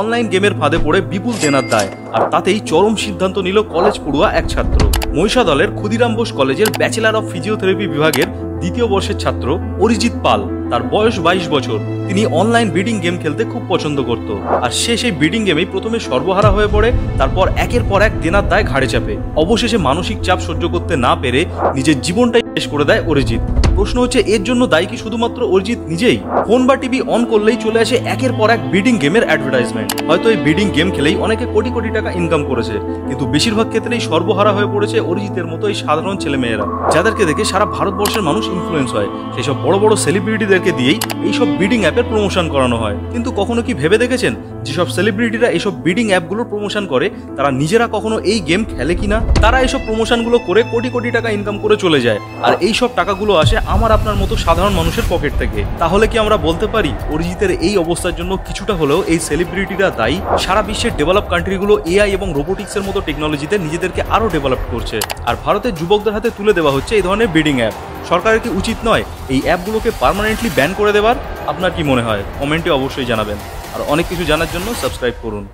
Online গেমের ফাঁদে পড়ে বিপুল দেনার দায়, আর তাতেই চরম সিদ্ধান্ত নিল কলেজ পড়ুয়া এক ছাত্র। মহিষাদলের ক্ষুদিরাম বোস কলেজের ব্যাচেলার অফ ফিজিওথেরাপি বিভাগের দ্বিতীয় বর্ষের ছাত্র অরিজিৎ পাল। তার বয়স 22 বছর। তিনি অনলাইন বিডিং গেম খেলতে খুব পছন্দ করত, আর সে সেই বিডিং গেমেই প্রথমে সর্বহারা হয়ে পড়ে, তারপর একের পর এক দেনার দায় ঘাড়ে চাপে। অবশেষে মানসিক চাপ সহ্য করতে না পেরে নিজের জীবনটাই শেষ করে দেয় অরিজিৎ। প্রশ্ন হচ্ছে, এর জন্য দায়ী কি শুধুমাত্র অরিজিৎ নিজেই? ফোন বা টিভি অন করলেই চলে আসে একের পর এক বিডিং গেমের অ্যাডভার্টাইজমেন্ট। হয়তো এই বিডিং গেম খেলেই অনেকে কোটি কোটি টাকা ইনকাম করেছে, কিন্তু বেশিরভাগ ক্ষেত্রেই সর্বহারা হয়ে পড়েছে অরিজিতের মতো এই সাধারণ ছেলেমেয়েরা, যাদেরকে দেখে সারা ভারতবর্ষের মানুষ ইনফ্লুয়েন্স হয়। সেই সব বড় বড় সেলিব্রিটিদেরকে দিয়েই এইসব বিডিং অ্যাপের প্রমোশন করানো হয়। কিন্তু কখনো কি ভেবে দেখেছেন, যেসব সেলিব্রিটিরা এইসব বিডিং অ্যাপগুলোর প্রমোশন করে তারা নিজেরা কখনো এই গেম খেলে কিনা? তারা এইসব প্রমোশনগুলো করে কোটি কোটি টাকা ইনকাম করে চলে যায়, আর এইসব টাকাগুলো আসে আমার আপনার মতো সাধারণ মানুষের পকেট থেকে। তাহলে কি আমরা বলতে পারি অরিজিতের এই অবস্থার জন্য কিছুটা হলেও এই সেলিব্রিটিরা দায়ী? সারা বিশ্বের ডেভেলপ কান্ট্রিগুলো এআই এবং রোবোটিক্সের মতো টেকনোলজিতে নিজেদেরকে আরো ডেভেলপ করছে, আর ভারতের যুবকদের হাতে তুলে দেওয়া হচ্ছে এই ধরনের বিডিং অ্যাপ। সরকারের কি উচিত নয় এই অ্যাপগুলোকে পার্মানেন্টলি ব্যান করে দেওয়ার? আপনার কি মনে হয়? কমেন্টে অবশ্যই জানাবেন। আর অনেক কিছু জানার জন্য সাবস্ক্রাইব করুন।